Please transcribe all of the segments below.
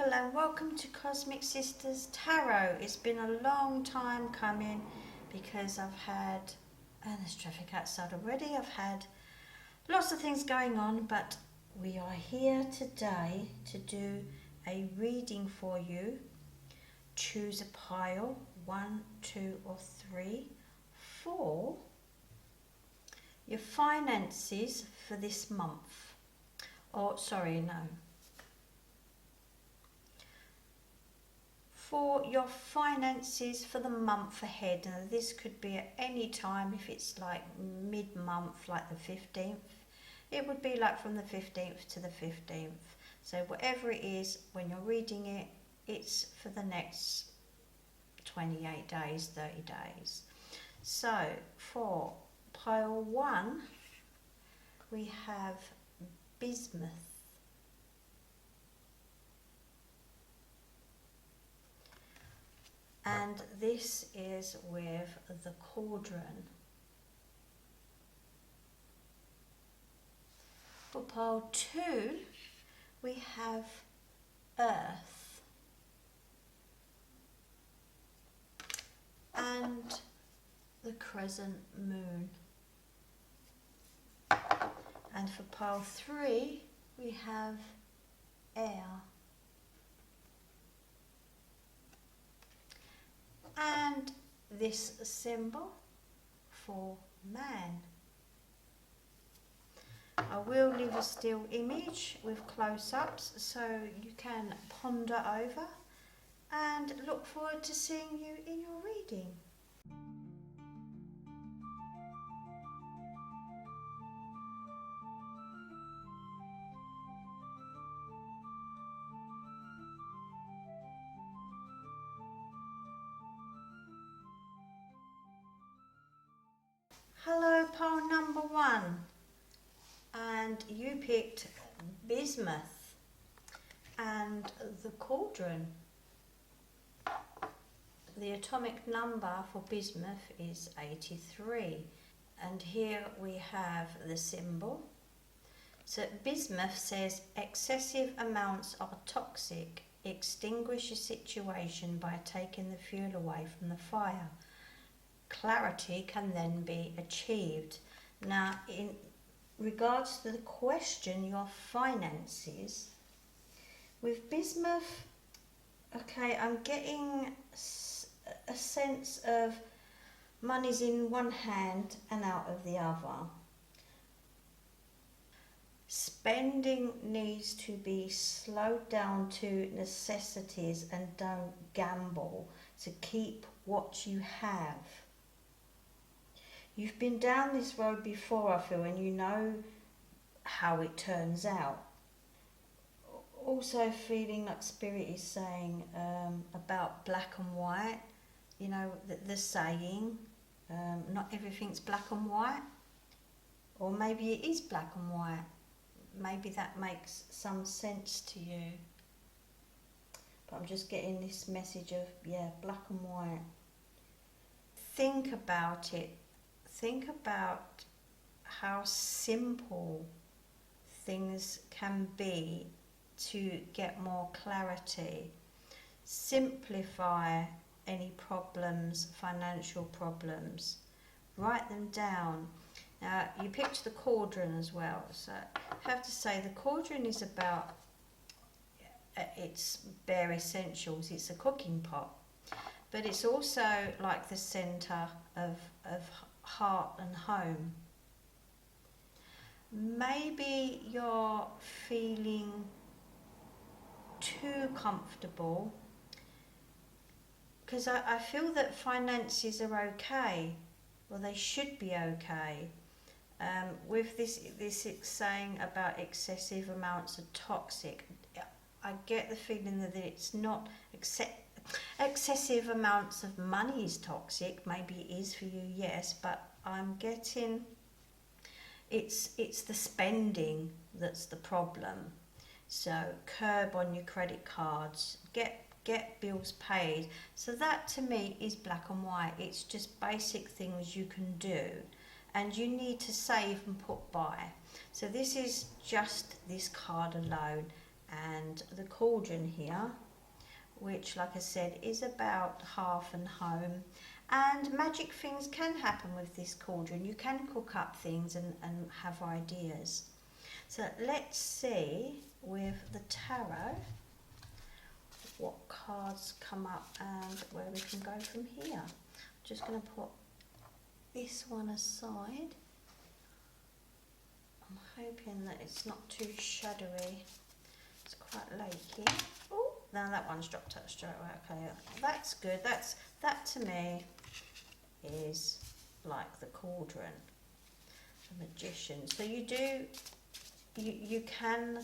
people, and welcome to Cosmic Sisters Tarot. It's been a long time coming because I've had, and there's traffic outside already, I've had lots of things going on, but we are here today to do a reading for you. Choose a pile, 1, 2 or 3 for your finances for this month. For your finances for the month ahead. Now this could be at any time. If it's like mid-month, like the 15th, it would be like from the 15th to the 15th. So whatever it is, when you're reading it, it's for the next 28 days, 30 days. So for pile 1, we have bismuth. And this is with the cauldron. For pile 2, we have earth. And the crescent moon. And for pile 3, we have air. And this symbol for man. I will leave a still image with close-ups so you can ponder over, and look forward to seeing you in your reading. Hello, pile number 1, and you picked bismuth and the cauldron. The atomic number for bismuth is 83, and here we have the symbol. So bismuth says excessive amounts are toxic. Extinguish a situation by taking the fuel away from the fire. Clarity can then be achieved. Now, in regards to the question, your finances, with bismuth, okay, I'm getting a sense of money's in one hand and out of the other. Spending needs to be slowed down to necessities and don't gamble to keep what you have. You've been down this road before, I feel, and you know how it turns out. Also feeling like Spirit is saying about black and white, you know, the saying, not everything's black and white, or maybe it is black and white. Maybe that makes some sense to you. But I'm just getting this message of, yeah, black and white. Think about it. Think about how simple things can be to get more clarity. Simplify any problems, financial problems. Write them down. Now, you picked the cauldron as well, so I have to say the cauldron is about its bare essentials. It's a cooking pot, but it's also like the centre of heart and home. Maybe you're feeling too comfortable, because I feel that finances are okay, or they should be okay. With this it's saying about excessive amounts of toxic. I get the feeling that it's not excessive amounts of money is toxic. Maybe it is for you, yes, but I'm getting it's the spending that's the problem. So curb on your credit cards, get bills paid. So that to me is black and white. It's just basic things you can do, and you need to save and put by. So this is just this card alone, and the cauldron here, which, like I said, is about hearth and home. And magic things can happen with this cauldron. You can cook up things and have ideas. So let's see with the tarot what cards come up and where we can go from here. I'm just going to put this one aside. I'm hoping that it's not too shadowy. It's quite late here. Oh, now that one's dropped out straight away. Okay, that's good. That to me is like the cauldron, the magician. So you can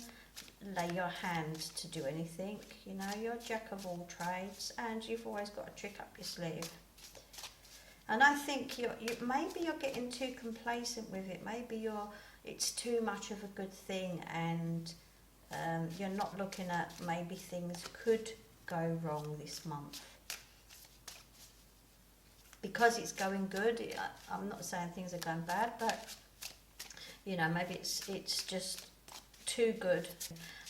lay your hand to do anything. You know, you're a jack of all trades, and you've always got a trick up your sleeve. And I think maybe you're getting too complacent with it. Maybe it's too much of a good thing, and you're not looking at maybe things could go wrong this month. Because it's going good, I'm not saying things are going bad, but you know, maybe it's just too good.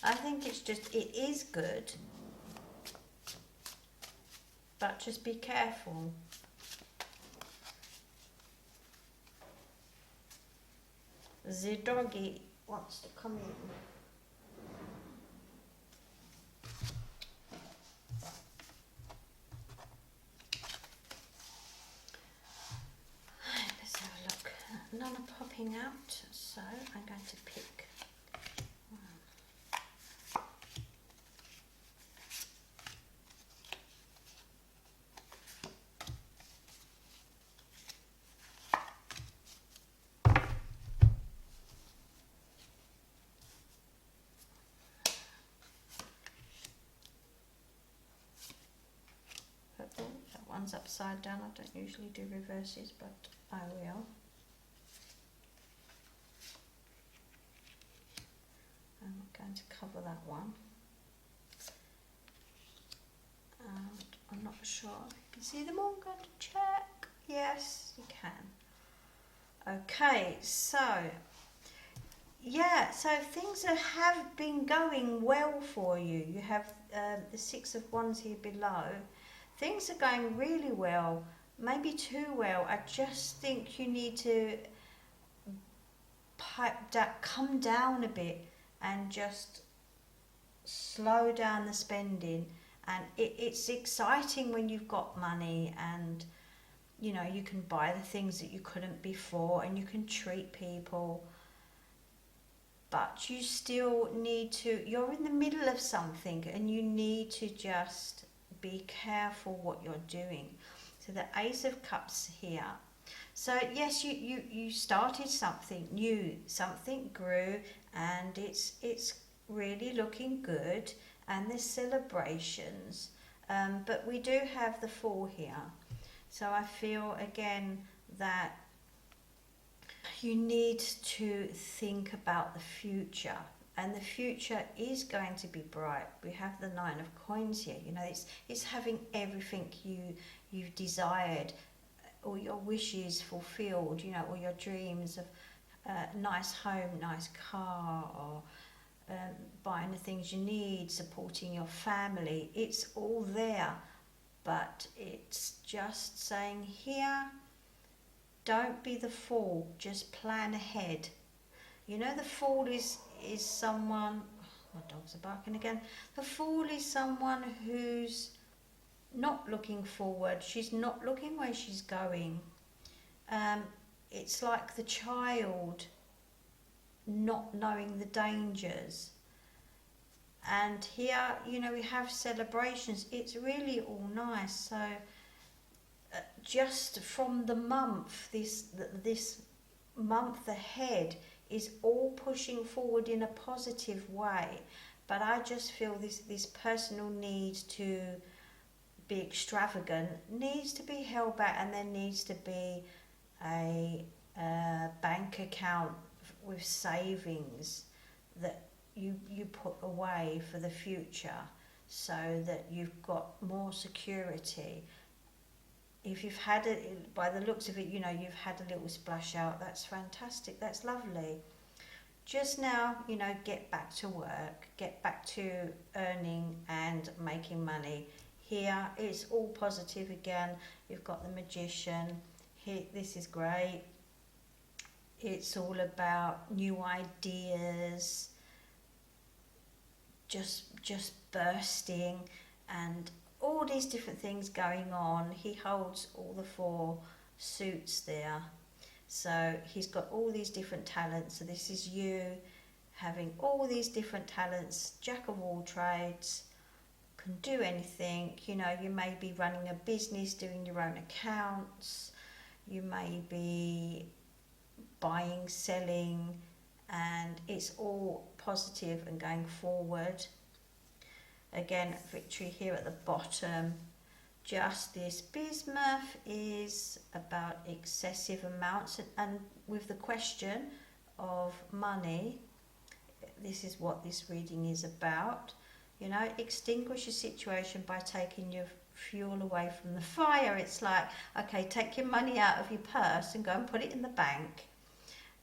I think it is good, but just be careful. The doggy wants to come in. Let's have a look. None are popping out, so I'm going to pick one. That one's upside down. I don't usually do reverses, but I will. I'm going to cover that one. And I'm not sure if you can see them all. I'm going to check. Yes, you can. Okay, so yeah, so things have been going well for you. You have the Six of Wands here below. Things are going really well, maybe too well. I just think you need to come down a bit and just slow down the spending. And it's exciting when you've got money, and you know, you can buy the things that you couldn't before, and you can treat people. But you still need to, you're in the middle of something, and you need to just be careful what you're doing. So the Ace of Cups here. So yes, you started something new, something grew, and it's really looking good, and there's celebrations. But we do have the Fool here. So I feel again that you need to think about the future, and the future is going to be bright. We have the Nine of Coins here. You know, it's having everything you've desired, all your wishes fulfilled. You know, all your dreams of nice home, nice car, or buying the things you need, supporting your family. It's all there, but it's just saying here, don't be the fool, just plan ahead. You know, the Fool is someone, my dogs are barking again. The Fool is someone who's not looking forward. She's not looking where she's going. It's like the child not knowing the dangers. And here, you know, we have celebrations. It's really all nice. So just from the month, this month ahead is all pushing forward in a positive way. But I just feel this personal need to be extravagant needs to be held back, and there needs to be a bank account with savings that you put away for the future, so that you've got more security. If you've had it, by the looks of it, you know, you've had a little splash out, that's fantastic, that's lovely. just now, get back to work, get back to earning and making money. Here it's all positive again. You've got the Magician. Here, this is great. It's all about new ideas, just bursting, and all these different things going on. He holds all the 4 suits there. So he's got all these different talents. So this is you having all these different talents, jack of all trades, can do anything. You may be running a business, doing your own accounts. You may be buying, selling, and it's all positive and going forward. Again, victory here at the bottom. Justice. Bismuth is about excessive amounts, and with the question of money, this is what this reading is about. Extinguish your situation by taking your fuel away from the fire. It's like, okay, take your money out of your purse and go and put it in the bank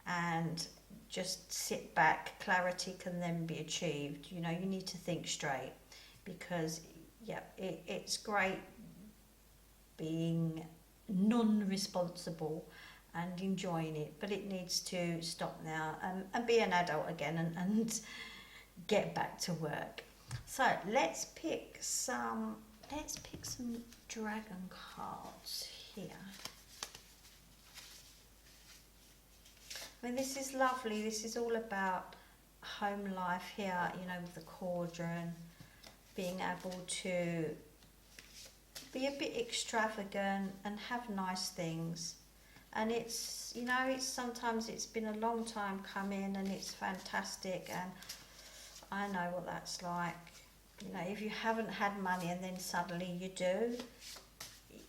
and just sit back. Clarity can then be achieved. You need to think straight, because it's great being non-responsible and enjoying it, but it needs to stop now and be an adult again and get back to work. So let's pick some dragon cards here. This is lovely. This is all about home life here, with the cauldron, being able to be a bit extravagant and have nice things. And it's sometimes it's been a long time coming, and it's fantastic, and I know what that's like. If you haven't had money and then suddenly you do,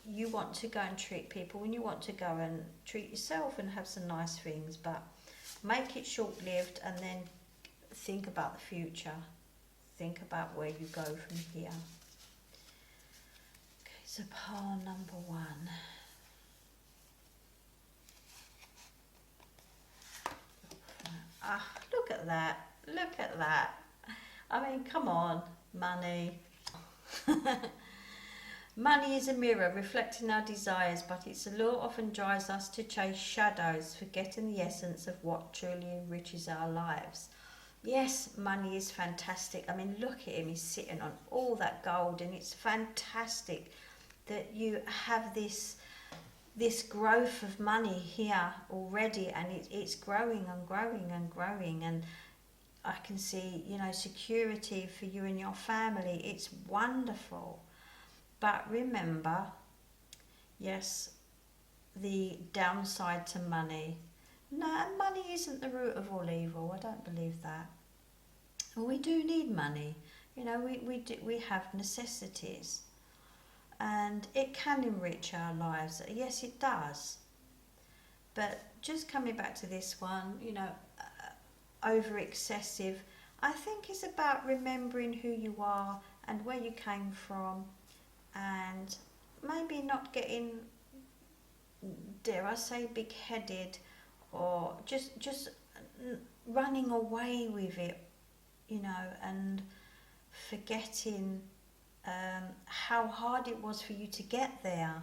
you want to go and treat people, and you want to go and treat yourself and have some nice things, but make it short-lived, and then think about the future. Think about where you go from here. Okay, so pile number 1. Look at that. Look at that. Come on, money. Money is a mirror reflecting our desires, but its allure often drives us to chase shadows, forgetting the essence of what truly enriches our lives. Yes, money is fantastic. Look at him. He's sitting on all that gold, and it's fantastic that you have this growth of money here already, and it's growing and growing and growing, and I can see, security for you and your family. It's wonderful. But remember, yes, the downside to money. No, money isn't the root of all evil. I don't believe that. We do need money. We have necessities, and it can enrich our lives. Yes, it does. But just coming back to this one, over excessive, I think it's about remembering who you are and where you came from, and maybe not getting, dare I say, big-headed, or just running away with it, and forgetting how hard it was for you to get there,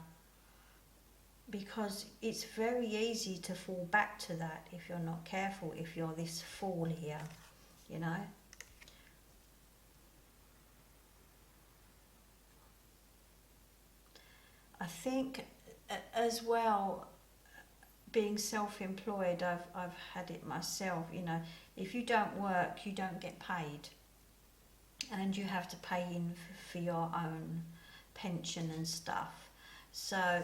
because it's very easy to fall back to that if you're not careful, if you're this fool here, I think as well, being self-employed, I've had it myself. If you don't work, you don't get paid, and you have to pay in for your own pension and stuff. So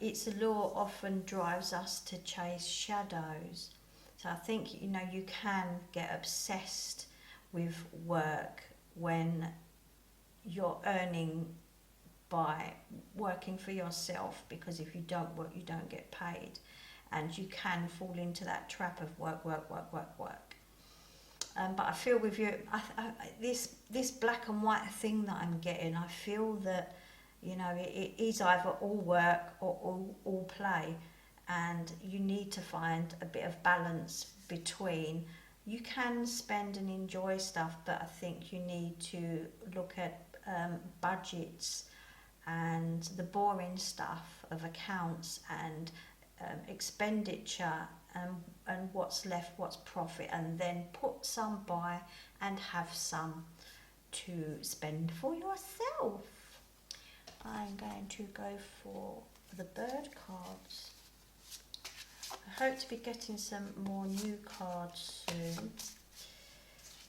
its allure often drives us to chase shadows. So I think you can get obsessed with work when you're earning by working for yourself, because if you don't work, you don't get paid, and you can fall into that trap of work. But I feel with you, this black and white thing that I'm getting, I feel that it is either all work or all play, and you need to find a bit of balance between, you can spend and enjoy stuff, but I think you need to look at budgets and the boring stuff of accounts and expenditure, and what's left, what's profit, and then put some by and have some to spend for yourself. I'm going to go for the bird cards. I hope to be getting some more new cards soon.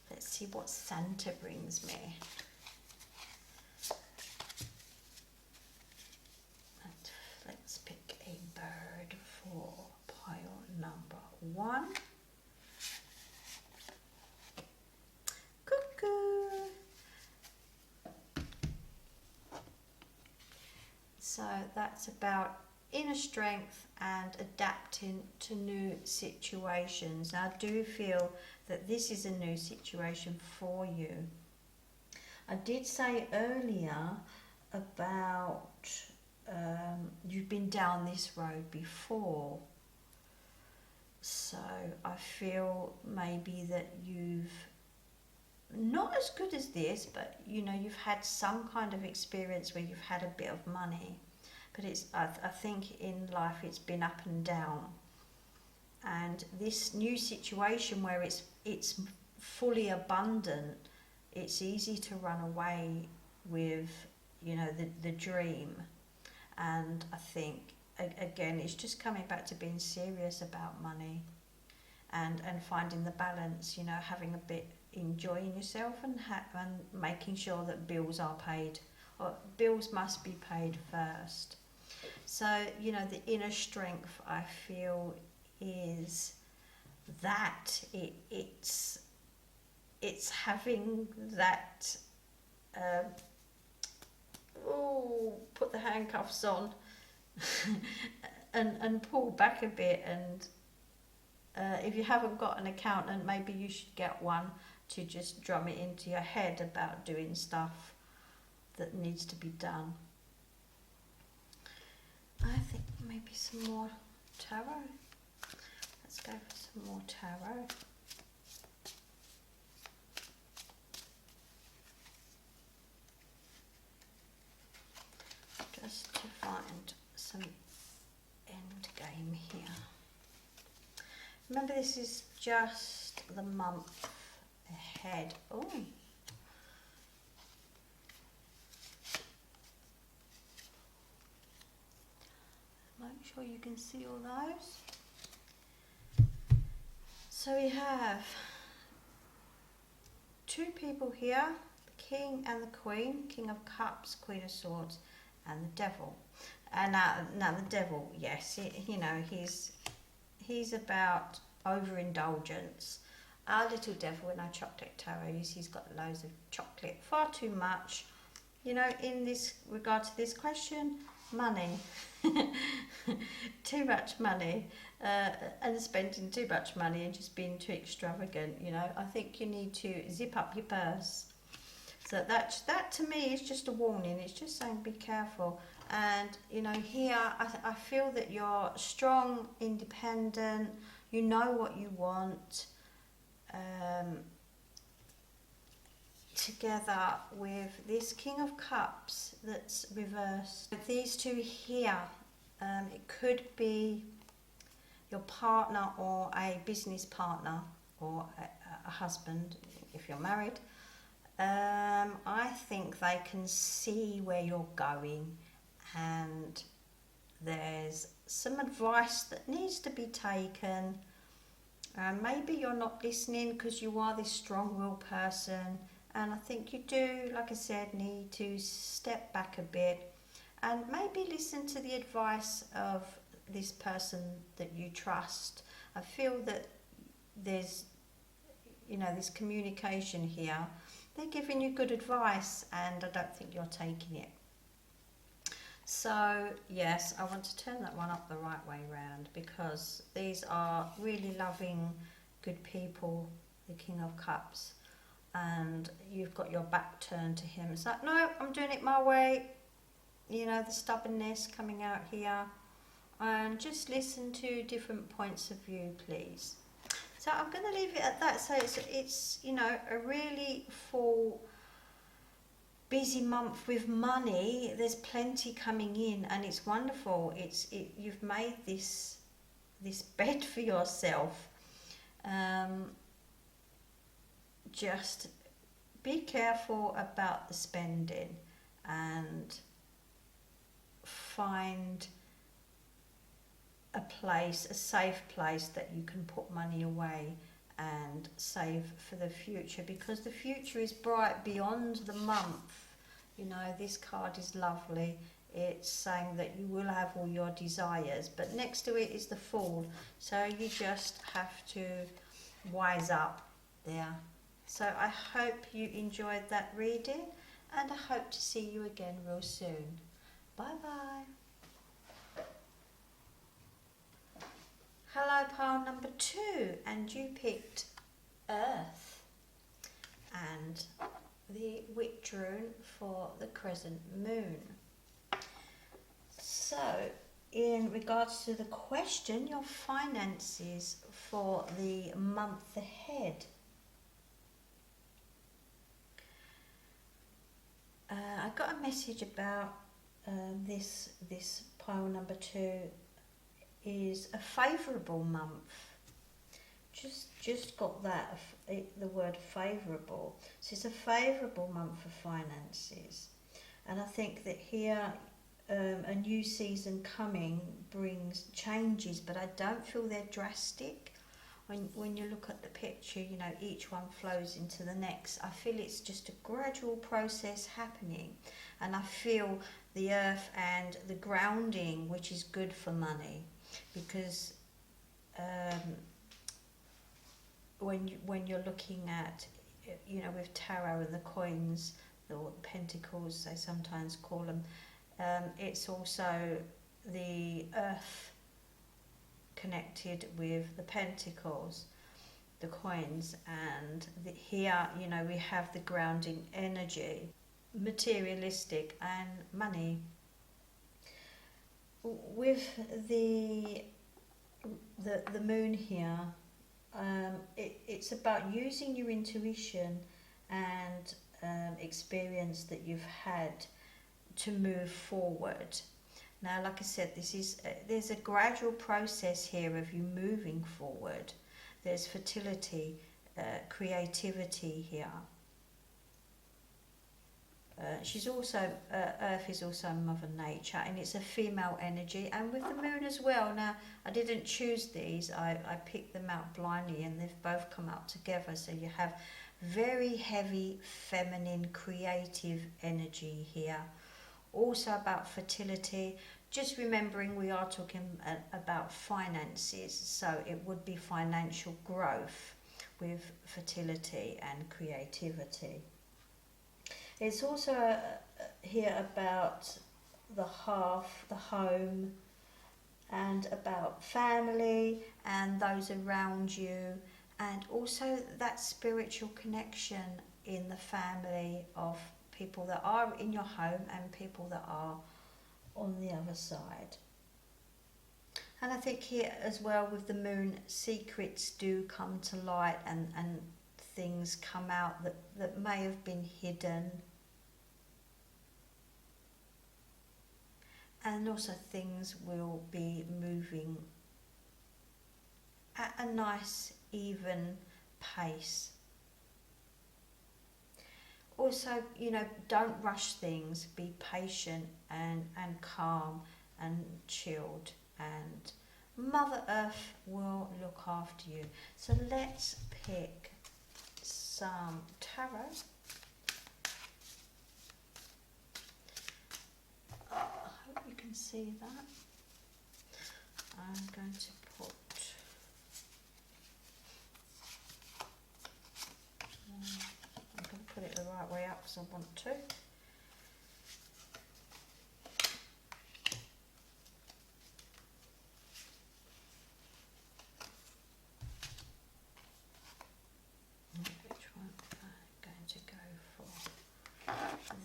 Let's see what Santa brings me. Let's pick a bird for pile number 1. Cuckoo! So that's about inner strength and adapting to new situations. I do feel that this is a new situation for you. I did say earlier about you've been down this road before, so I feel maybe that you've not as good as this, but you know, you've had some kind of experience where you've had a bit of money, but it's I think in life it's been up and down, and this new situation where it's fully abundant, it's easy to run away with, you know, the dream. And I think again it's just coming back to being serious about money and finding the balance, you know, having a bit, enjoying yourself and making sure that bills are paid, or bills must be paid first. So, you know, the inner strength I feel is that it's having that put the handcuffs on and pull back a bit, and if you haven't got an accountant, maybe you should get one to just drum it into your head about doing stuff that needs to be done. I think maybe some more tarot. Let's go for some more tarot. Just to find some end game here. Remember, this is just the month ahead. Oh. Make sure you can see all those. So we have 2 people here, the King and the Queen, King of Cups, Queen of Swords, and the Devil. And now the Devil, yes, you know, he's about overindulgence. Our little devil in our chocolate tarot, he's got loads of chocolate, far too much. You know, in this regard to this question, money, too much money, and spending too much money and just being too extravagant. You know, I think you need to zip up your purse. So that to me is just a warning. It's just saying be careful. And you know, here I feel that you're strong, independent. You know what you want. Together with this King of Cups that's reversed. These 2 here, it could be your partner or a business partner or a husband if you're married. I think they can see where you're going, and there's some advice that needs to be taken. Maybe you're not listening because you are this strong-willed person, and I think you do, like I said, need to step back a bit and maybe listen to the advice of this person that you trust. I feel that there's, you know, this communication here. They're giving you good advice, and I don't think you're taking it. So yes, I want to turn that one up the right way round, because these are really loving, good people, the King of Cups, and you've got your back turned to him. It's like, no, I'm doing it my way. You know, the stubbornness coming out here. and just listen to different points of view, please. So I'm going to leave it at that. So it's you know, a really full, busy month with money. There's plenty coming in, and it's wonderful. You've made this bed for yourself. Just be careful about the spending, and find a place, a safe place that you can put money away and save for the future, because the future is bright beyond the month. You know, this card is lovely. It's saying that you will have all your desires, but next to it is the Fool. So you just have to wise up there. So I hope you enjoyed that reading, and I hope to see you again real soon. Bye bye. Hello, pile number 2, and you picked Earth and the Witch rune for the crescent moon. So, in regards to the question, your finances for the month ahead. I got a message about this pile number 2 is a favourable month. Just got that, the word favourable. So it's a favourable month for finances, and I think that here a new season coming brings changes, but I don't feel they're drastic. When you look at the picture, you know, each one flows into the next. I feel it's just a gradual process happening, and I feel the earth and the grounding, which is good for money, because when you're looking at, you know, with tarot and the coins, or pentacles they sometimes call them, it's also the earth connected with the pentacles, the coins, and here, you know, we have the grounding energy, materialistic and money. With the moon here, it's about using your intuition and experience that you've had to move forward. Now, like I said, there's a gradual process here of you moving forward. There's fertility, creativity here. She's also, Earth is also Mother Nature, and it's a female energy, and with the moon as well. Now, I didn't choose these, I picked them out blindly, and they've both come out together. So you have very heavy, feminine, creative energy here. Also about fertility, just remembering we are talking about finances, so it would be financial growth with fertility and creativity. It's also here about the hearth, the home, and about family and those around you, and also that spiritual connection in the family of people that are in your home and people that are on the other side. And I think here as well with the moon, secrets do come to light, and things come out that may have been hidden. And also things will be moving at a nice, even pace. Also, you know, don't rush things. Be patient and calm and chilled, and Mother Earth will look after you. So let's pick some tarot. I hope you can see that. I'm going to put I'm going to put it the right way up because I want to. Which one am I going to go for?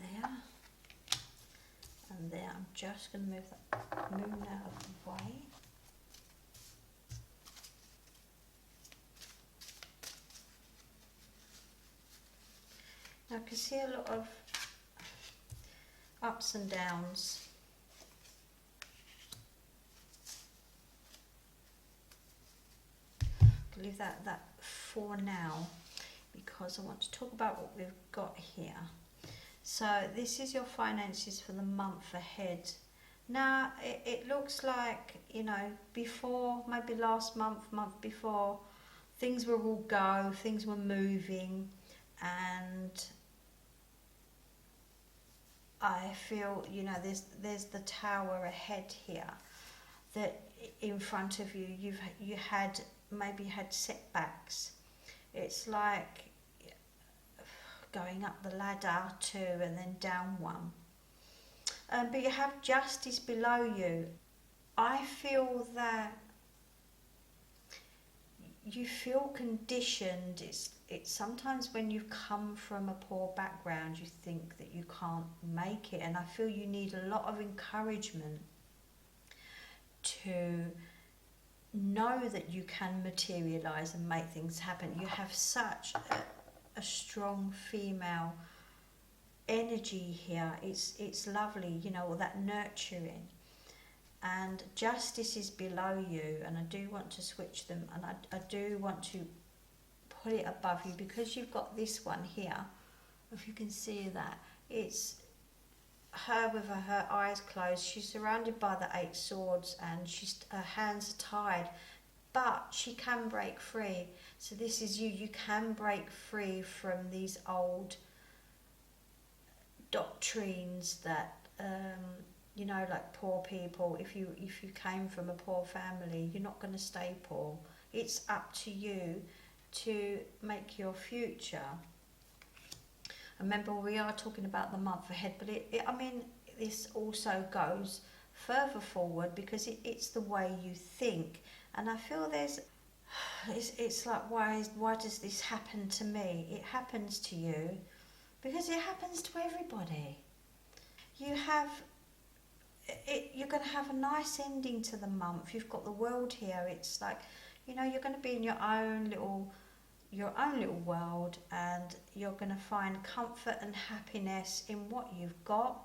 There and there. I'm just going to move that moon out of the way. Now I can see a lot of ups and downs. I'll leave that for now, because I want to talk about what we've got here. So this is your finances for the month ahead. Now it looks like, you know, before, maybe last month before, things were all go, things were moving, and I feel, you know, there's the tower ahead here, that in front of you you had maybe had setbacks. It's like going up the ladder two and then down one. But you have justice below you. I feel that you feel conditioned. It's sometimes when you come from a poor background, you think that you can't make it, and I feel you need a lot of encouragement to know that you can materialize and make things happen. You have such a strong female energy here. It's lovely, you know, all that nurturing. And justice is below you, and I do want to switch them, and I do want to put it above you, because you've got this one here, if you can see that, it's her with her eyes closed. She's surrounded by the 8 swords, and her hands are tied, but she can break free. So this is you can break free from these old doctrines that you know, like poor people, if you came from a poor family, you're not going to stay poor. It's up to you to make your future. Remember, we are talking about the month ahead, but I mean, this also goes further forward, because it's the way you think. And I feel it's like, why does this happen to me? It happens to you because it happens to everybody. You're going to have a nice ending to the month. You've got the world here. It's like, you know, you're going to be in your own little world, and you're going to find comfort and happiness in what you've got.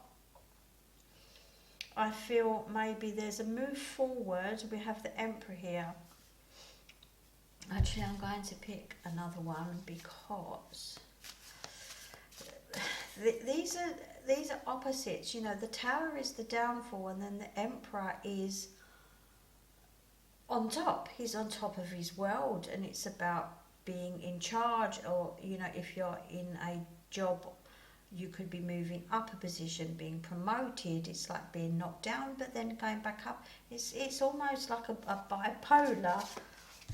I feel maybe there's a move forward. We have the Emperor here. Actually, I'm going to pick another one, because these are opposites. You know, the Tower is the downfall, and then the Emperor is on top. He's on top of his world, and it's about being in charge. Or, you know, if you're in a job, you could be moving up a position, being promoted. It's like being knocked down but then going back up. It's almost like a bipolar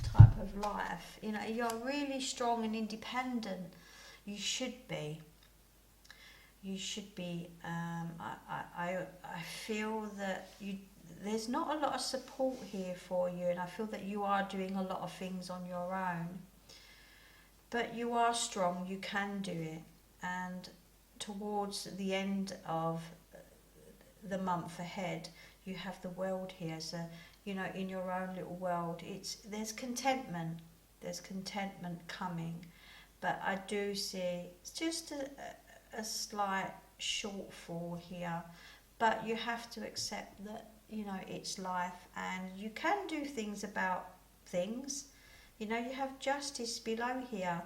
type of life. You know, you're really strong and independent. You should be. I feel that there's not a lot of support here for you, and I feel that you are doing a lot of things on your own. But you are strong, you can do it. And towards the end of the month ahead, you have the world here. So, you know, in your own little world, there's contentment coming. But I do see it's just a slight shortfall here, but you have to accept that, you know, it's life, and you can do things about things. You know, you have justice below here.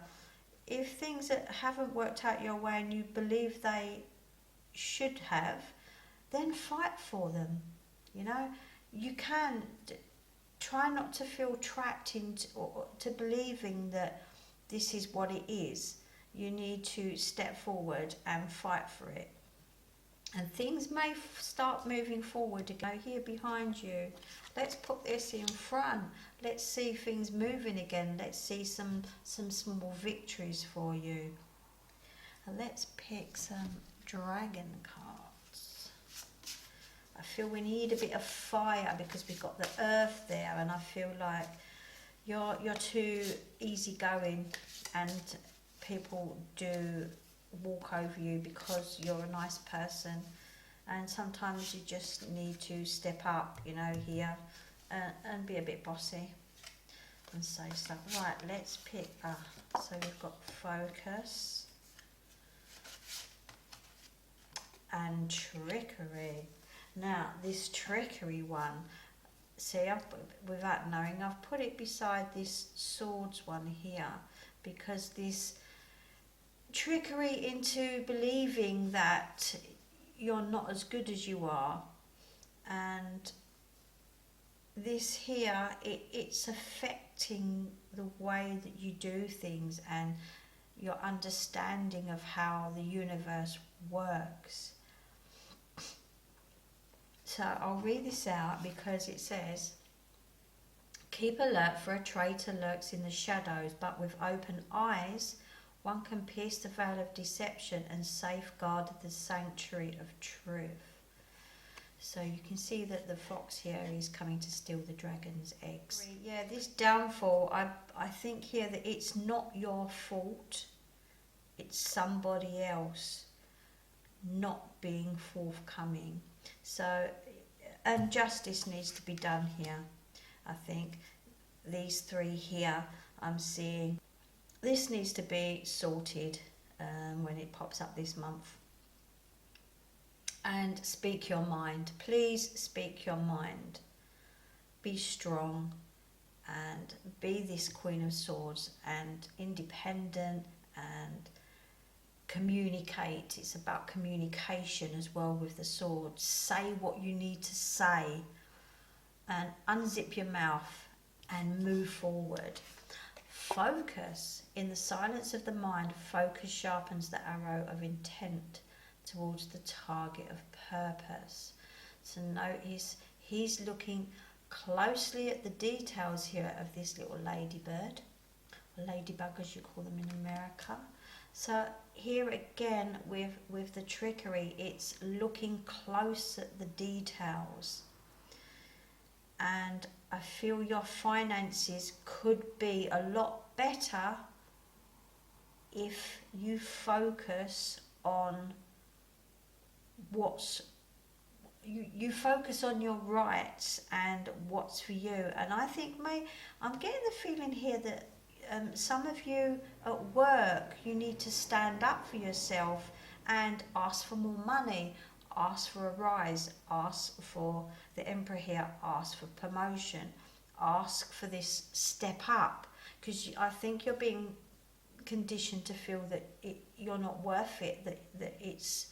If things that haven't worked out your way and you believe they should have, then fight for them. You know, you can try not to feel trapped into or to believing that this is what it is. You need to step forward and fight for it. And things may start moving forward again. Here behind you, let's put this in front. Let's see things moving again. Let's see some small victories for you. And let's pick some dragon cards. I feel we need a bit of fire, because we've got the earth there, and I feel like you're too easygoing, and people do walk over you because you're a nice person. and sometimes you just need to step up, you know, here, and be a bit bossy and say stuff. Right, let's pick up. So we've got focus and trickery. Now this trickery one, see, without knowing, I've put it beside this swords one here, because this trickery into believing that you're not as good as you are, and this here, it's affecting the way that you do things and your understanding of how the universe works. So I'll read this out, because it says, keep alert, for a traitor lurks in the shadows, but with open eyes one can pierce the veil of deception and safeguard the sanctuary of truth. So you can see that the fox here is coming to steal the dragon's eggs. Yeah, this downfall, I think here that it's not your fault, it's somebody else not being forthcoming. So, and justice needs to be done here. I think these three here, I'm seeing this needs to be sorted when it pops up this month. And speak your mind. Please speak your mind. Be strong and be this Queen of Swords, and independent, and communicate. It's about communication as well with the sword. Say what you need to say and unzip your mouth and move forward. Focus. In the silence of the mind, focus sharpens the arrow of intent towards the target of purpose. So notice he's looking closely at the details here of this little ladybird, or ladybug as you call them in America. So here again with the trickery, it's looking close at the details. And I feel your finances could be a lot better if you focus on you focus on your rights and what's for you. And I think I'm getting the feeling here that some of you at work, you need to stand up for yourself and ask for more money, ask for a rise, ask for the Emperor here, ask for promotion, ask for this step up, because I think you're being conditioned to feel that you're not worth it, that it's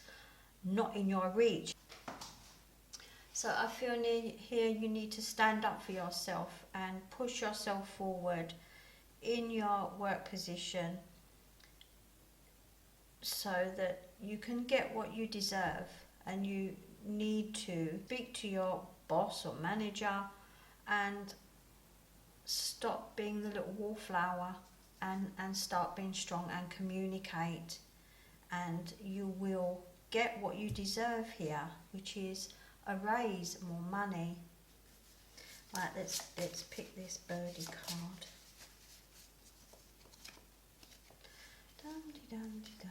not in your reach. So I feel here you need to stand up for yourself and push yourself forward in your work position so that you can get what you deserve. And you need to speak to your boss or manager and stop being the little wallflower and start being strong and communicate, and you will get what you deserve here, which is a raise, more money. Right, let's pick this birdie card. Dum-de-dum-de-dum.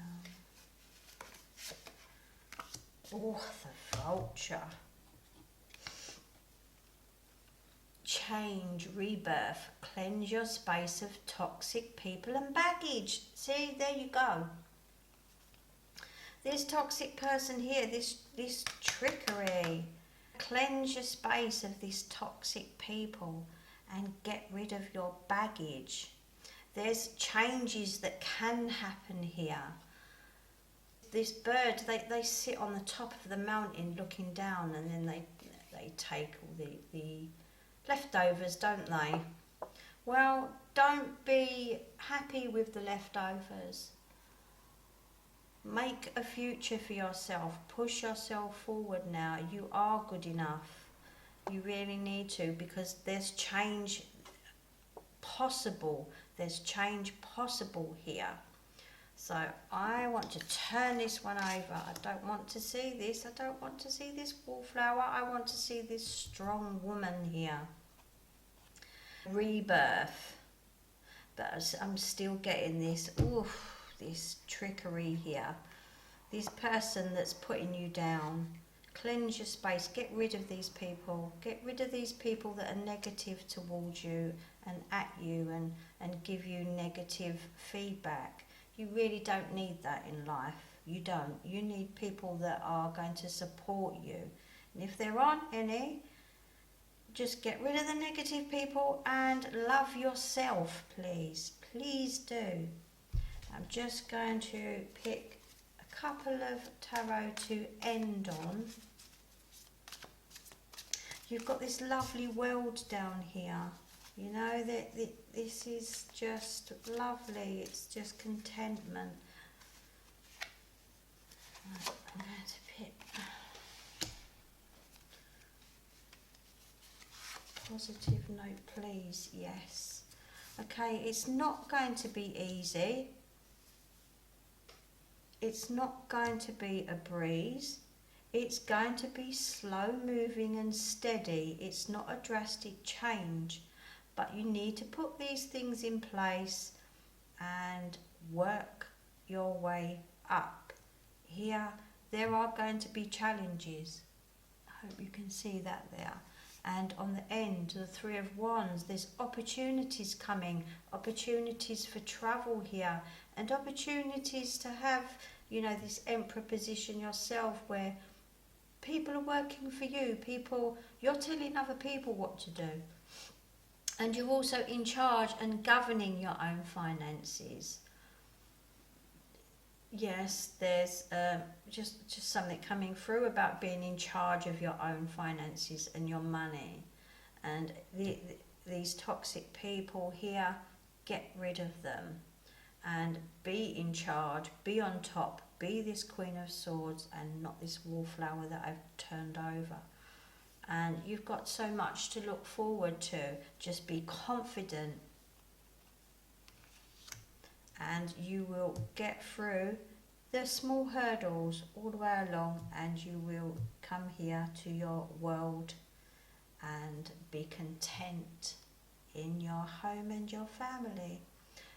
Oh, the vulture. Change, rebirth, cleanse your space of toxic people and baggage. See, there you go. This toxic person here, this trickery. Cleanse your space of these toxic people and get rid of your baggage. There's changes that can happen here. This bird, they sit on the top of the mountain looking down, and then they take all the leftovers, don't they? Well, don't be happy with the leftovers. Make a future for yourself. Push yourself forward now. You are good enough. You really need to, because there's change possible. There's change possible here. So I want to turn this one over. I don't want to see this. I don't want to see this wallflower. I want to see this strong woman here. Rebirth. But I'm still getting this, this trickery here. This person that's putting you down, Cleanse your space. Get rid of these people. Get rid of these people that are negative towards you and at you and give you negative feedback. You really don't need that in life. You don't. You need people that are going to support you. And if there aren't any, just get rid of the negative people and love yourself, please. Please do. I'm just going to pick a couple of tarot to end on. You've got this lovely world down here. You know, that this is just lovely. It's just contentment. Right, I'm going to pick positive note, please. Yes. Okay, it's not going to be easy. It's not going to be a breeze. It's going to be slow moving and steady. It's not a drastic change, but you need to put these things in place and work your way up. Here, there are going to be challenges. I hope you can see that there. And on the end, the Three of Wands, there's opportunities coming, opportunities for travel here, and opportunities to have, you know, this Emperor position yourself where people are working for you, you're telling other people what to do. And you're also in charge and governing your own finances. Yes, there's just something coming through about being in charge of your own finances and your money. And these toxic people here, get rid of them. And be in charge, be on top, be this Queen of Swords and not this wallflower that I've turned over. And you've got so much to look forward to. Just be confident and you will get through the small hurdles all the way along, and you will come here to your world and be content in your home and your family.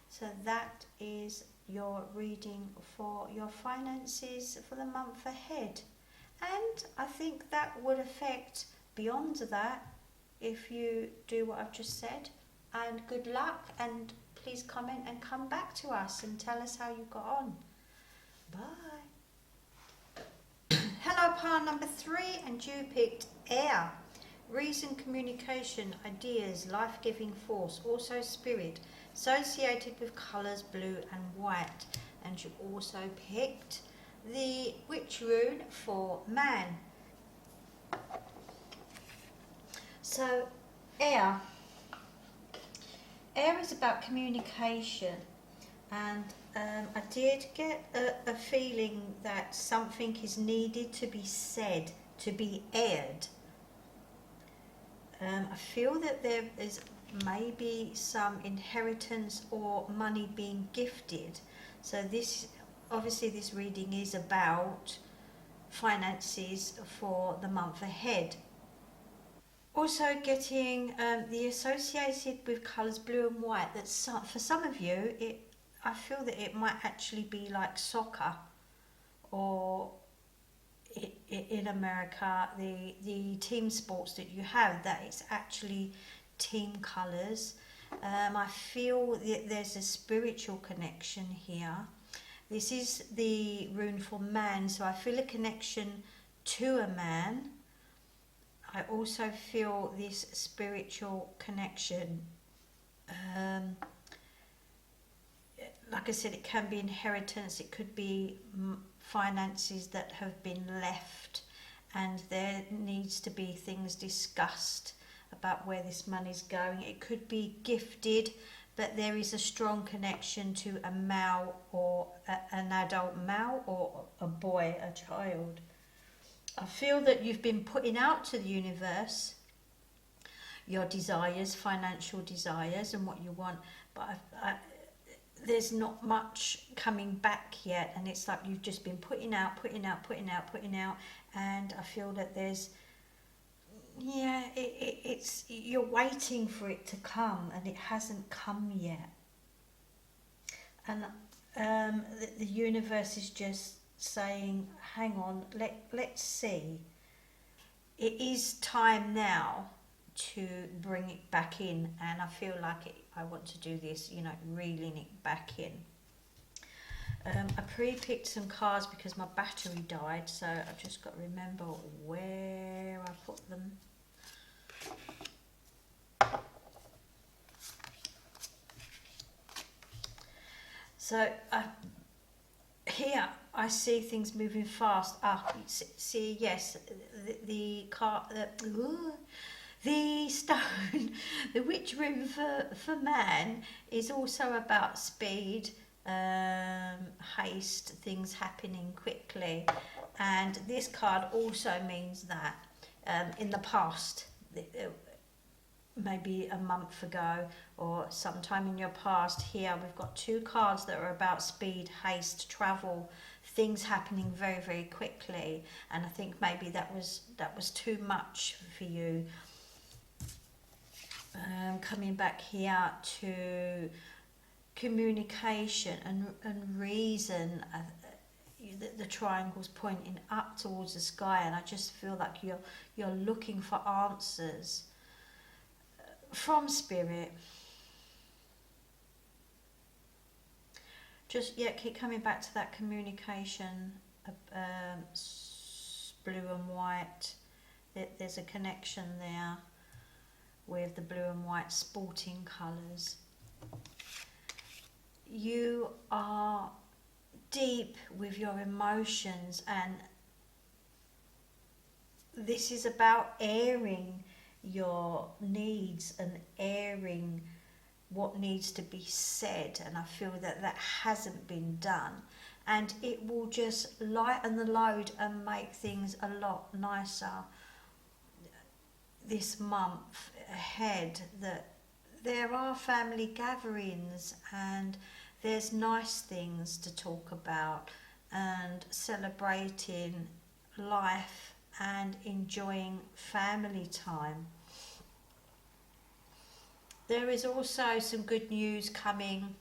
So that is your reading for your finances for the month ahead. And I think that would affect beyond that if you do what I've just said. And good luck, and please comment and come back to us and tell us how you got on. Bye. Hello, pile number 3, and you picked air. Reason, communication, ideas, life-giving force, also spirit, associated with colours blue and white. And you also picked the witch rune for man. So air is about communication, and I did get a feeling that something is needed to be said, to be aired. I feel that there is maybe some inheritance or money being gifted. So this, obviously this reading is about finances for the month ahead. Also getting the associated with colours blue and white, that for some of you, I feel that it might actually be like soccer, or in America, the team sports that you have, that it's actually team colours. I feel that there's a spiritual connection here. This is the rune for man, so I feel a connection to a man. I also feel this spiritual connection. Like I said, it can be inheritance, it could be finances that have been left, and there needs to be things discussed about where this money's going. It could be gifted, but there is a strong connection to a male, or an adult male, or a boy, a child. I feel that you've been putting out to the universe your desires, financial desires and what you want, but there's not much coming back yet, and it's like you've just been putting out, and I feel that there's, it's you're waiting for it to come, and it hasn't come yet. And the universe is just saying, hang on, let's see. it is time now to bring it back in, and I feel like I want to do this, you know, reeling it back in. I pre-picked some cards because my battery died, so I've just got to remember where I put them. So here I see things moving fast. See, yes, the stone, the witch rune for man is also about speed, haste, things happening quickly, and this card also means that in the past, maybe a month ago or sometime in your past, here we've got two cards that are about speed, haste, travel, things happening very, very quickly, and I think maybe that was too much for you. Coming back here to communication and reason, the triangle's pointing up towards the sky, and I just feel like you're looking for answers from spirit. Just keep coming back to that communication, blue and white. There's a connection there with the blue and white sporting colours. You are deep with your emotions, and this is about airing your needs and airing what needs to be said, and I feel that hasn't been done, and it will just lighten the load and make things a lot nicer this month ahead. That there are family gatherings and there's nice things to talk about, and celebrating life and enjoying family time. There is also some good news coming.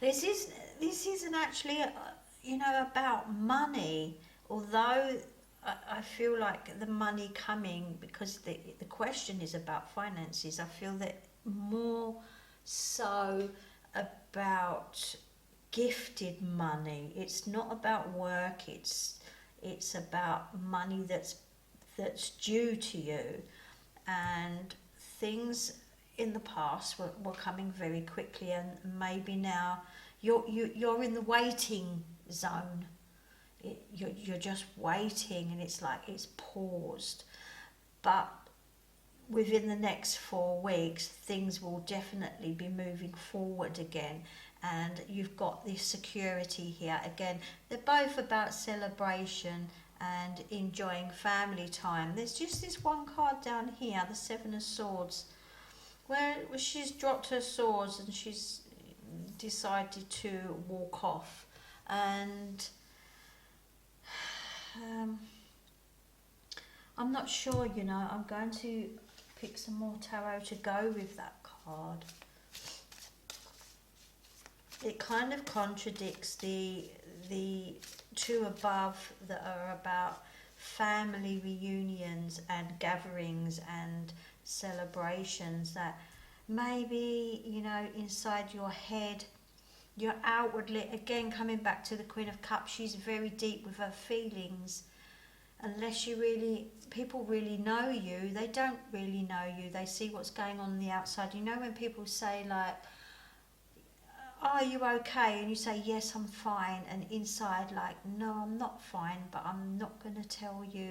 This isn't actually, about money, although I feel like the money coming, because the question is about finances. I feel that more so about gifted money. It's not about work. It's about money that's due to you, and things in the past were coming very quickly, and maybe now you're in the waiting zone. You're just waiting, and it's like it's paused. But within the next 4 weeks, things will definitely be moving forward again, and you've got this security here again. They're both about celebration and enjoying family time. There's just this one card down here, the Seven of Swords, where she's dropped her swords and she's decided to walk off, and I'm not sure, I'm going to pick some more tarot to go with that card. It kind of contradicts the two above that are about family reunions and gatherings and celebrations, that maybe, inside your head, you're outwardly, again coming back to the Queen of Cups, she's very deep with her feelings. Unless people really know you, they don't really know you. They see what's going on the outside. When people say like, are you okay? And you say, yes, I'm fine. And inside like, no, I'm not fine, but I'm not going to tell you,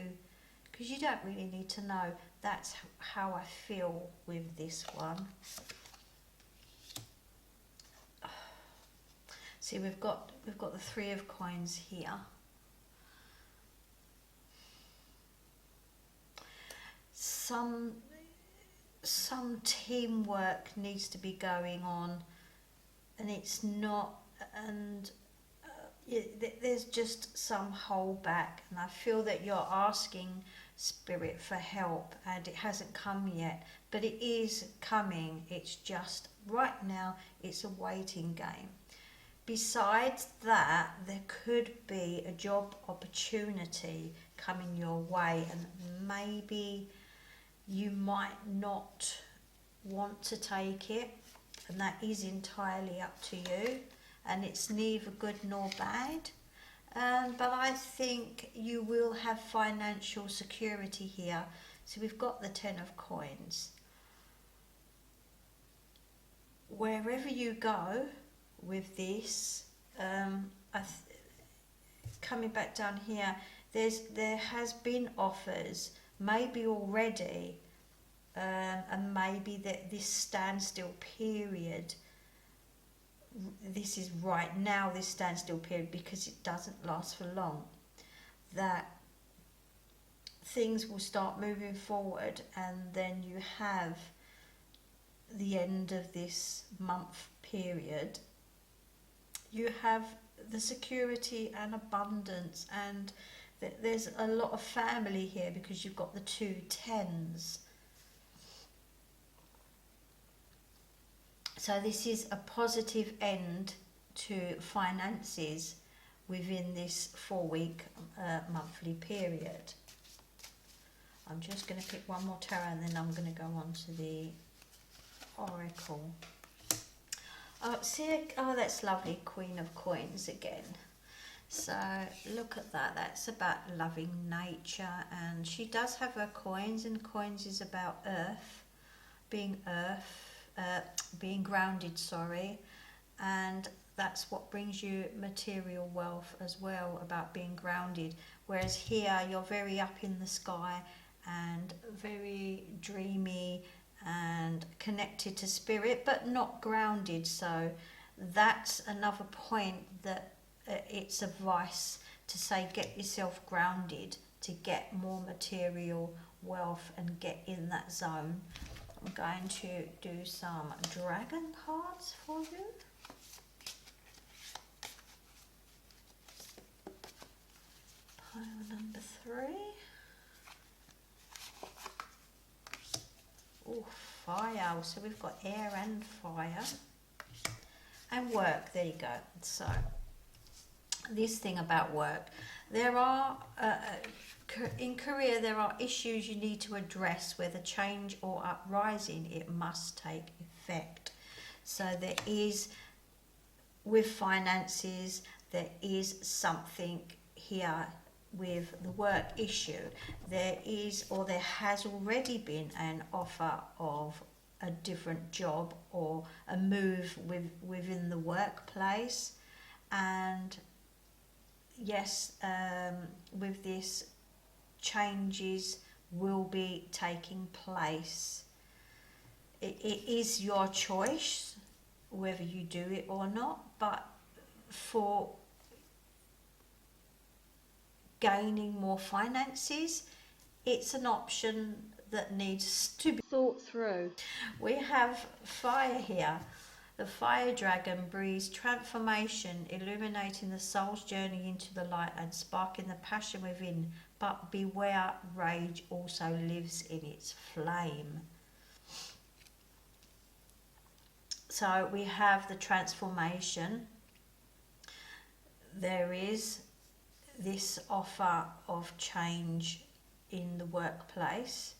because you don't really need to know. That's how I feel with this one. See, we've got the Three of Coins here. Some teamwork needs to be going on, and it's not, and there's just some holdback, and I feel that you're asking Spirit for help, and it hasn't come yet, but it is coming. It's just right now it's a waiting game. Besides that, there could be a job opportunity coming your way, and maybe you might not want to take it, and that is entirely up to you, and it's neither good nor bad. But I think you will have financial security here. So we've got the 10 of coins. Wherever you go with this, coming back down here, there has been offers, maybe already, and maybe that this standstill period, this is right now, this standstill period, because it doesn't last for long, that things will start moving forward, and then you have the end of this month period. You have the security and abundance, and there's a lot of family here because you've got the 2 10s. So this is a positive end to finances within this 4-week monthly period. I'm just going to pick one more tarot, and then I'm going to go on to the oracle. Oh, that's lovely, Queen of Coins again. So look at that. That's about loving nature, and she does have her coins, and coins is about earth, being grounded, and that's what brings you material wealth as well, about being grounded. Whereas here you're very up in the sky and very dreamy and connected to spirit, but not grounded. So that's another point that it's advice to say, get yourself grounded to get more material wealth and get in that zone. I'm going to do some dragon cards for you. Pile number 3. Oh, fire. So we've got air and fire. And work. There you go. So this thing about work. There are, in career, there are issues you need to address where the change or uprising, it must take effect. So there is, with finances, there is something here with the work issue. There is, or there has already been, an offer of a different job or a move within the workplace. And yes, with this, changes will be taking place. It is your choice whether you do it or not, but for gaining more finances, it's an option that needs to be thought through. We have fire here. The fire dragon breathes transformation, illuminating the soul's journey into the light and sparking the passion within. But beware, rage also lives in its flame. So we have the transformation. There is this offer of change in the workplace.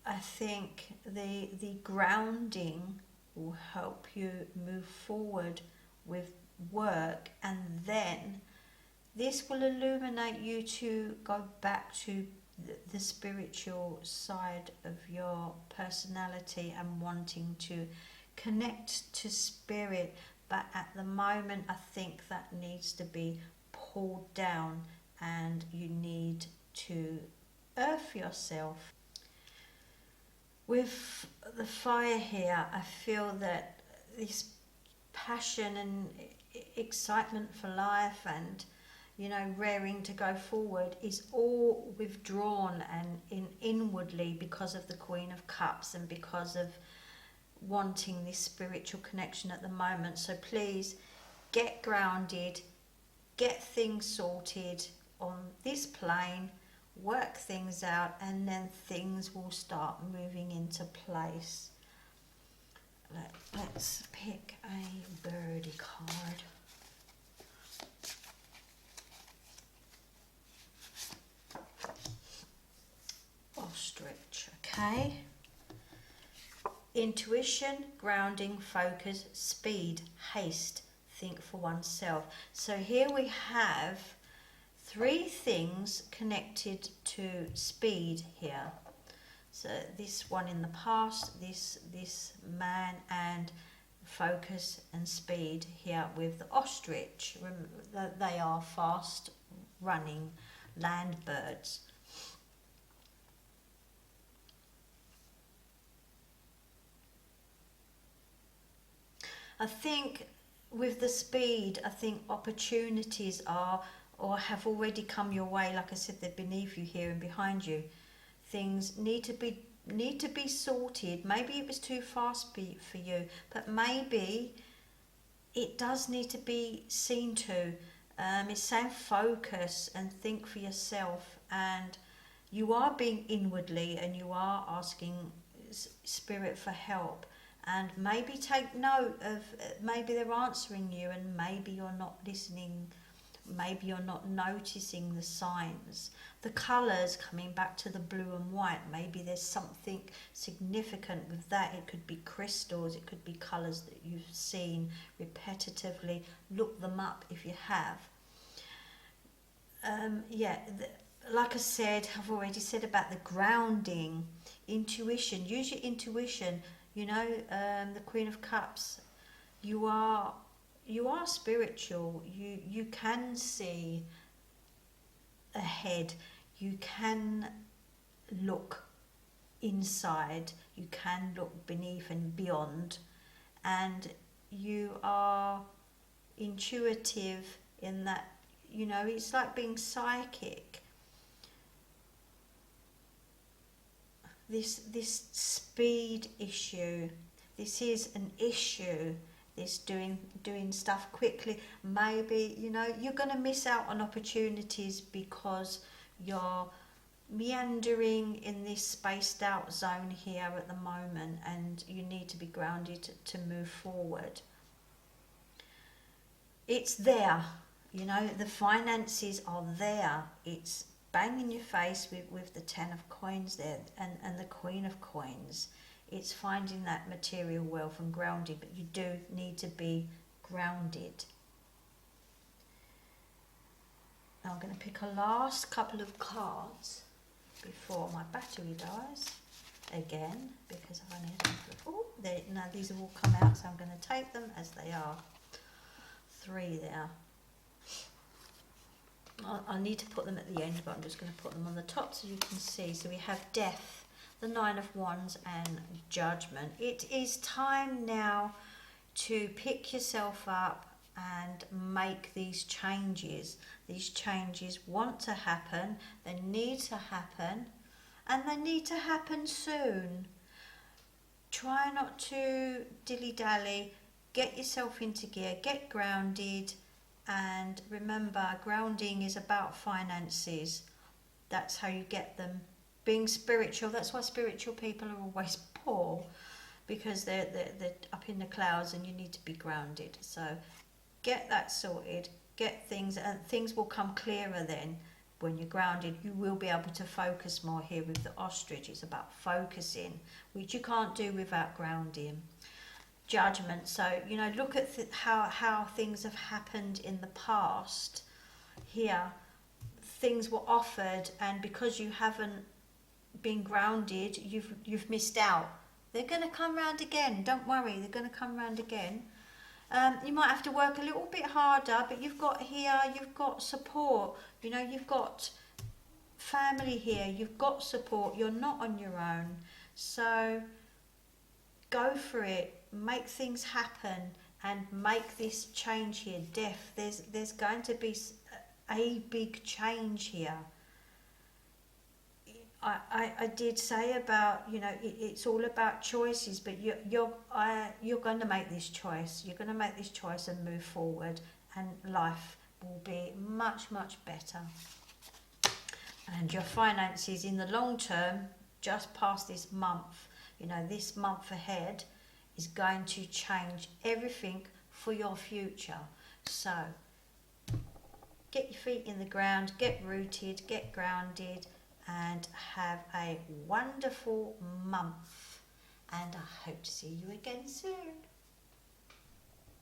I think the grounding will help you move forward with work, and then this will illuminate you to go back to the spiritual side of your personality and wanting to connect to spirit. But at the moment, I think that needs to be pulled down, and you need to earth yourself. With the fire here, I feel that this passion and excitement for life and, raring to go forward is all withdrawn and inwardly because of the Queen of Cups and because of wanting this spiritual connection at the moment. So please get grounded, get things sorted on this plane, work things out, and then things will start moving into place. Let's pick a birdie card. ostrich. Okay. Intuition, grounding, focus, speed, haste, think for oneself. So here we have 3 things connected to speed here. So this one in the past, this man, and focus and speed here with the ostrich. They are fast running land birds. I think with the speed, I think opportunities are or have already come your way. Like I said, they're beneath you here and behind you. Things need to be sorted. Maybe it was too fast for you, but maybe it does need to be seen to. It's saying focus and think for yourself, and you are being inwardly and you are asking spirit for help, and maybe take note of maybe they're answering you and maybe you're not listening, maybe you're not noticing the signs. The colours, coming back to the blue and white, maybe there's something significant with that. It could be crystals, it could be colours that you've seen repetitively. Look them up if you have. Like I said, I've already said about the grounding, intuition. Use your intuition. You know, the Queen of Cups, you are spiritual. You can see ahead. You can look inside. You can look beneath and beyond, and you are intuitive in that. You know, it's like being psychic. This speed issue, this is an issue. This doing stuff quickly. Maybe, you know, you're going to miss out on opportunities because you're meandering in this spaced out zone here at the moment, and you need to be grounded to move forward. It's there, you know, the finances are there. It's bang in your face with the 10 of coins there and the Queen of Coins. It's finding that material wealth and grounding, but you do need to be grounded. Now I'm going to pick a last couple of cards before my battery dies again, because I've only now these have all come out, so I'm going to take them as they are. 3 there. I need to put them at the end, but I'm just going to put them on the top so you can see. So we have Death, the 9 of Wands, and Judgment. It is time now to pick yourself up and make these changes. These changes want to happen, they need to happen, and they need to happen soon. Try not to dilly-dally. Get yourself into gear, get grounded. And remember, grounding is about finances. That's how you get them. Being spiritual, that's why spiritual people are always poor, because they're up in the clouds and you need to be grounded. So get that sorted, get things, and things will come clearer then. When you're grounded, you will be able to focus more. Here with the ostrich, it's about focusing, which you can't do without grounding. Judgment. So, you know, look at how things have happened in the past. Here, things were offered, and because you haven't been grounded, you've missed out. They're going to come round again. Don't worry, they're going to come round again. You might have to work a little bit harder, but you've got support. You know, you've got family here. You've got support. You're not on your own. So go for it. Make things happen and make this change here. Death. There's going to be a big change here. I did say about, you know, it's all about choices, but you're going to make this choice. You're going to make this choice and move forward, and life will be much, much better. And your finances in the long term, just past this month, you know, this month ahead, is going to change everything for your future. So get your feet in the ground, get rooted, get grounded, and have a wonderful month. And I hope to see you again soon.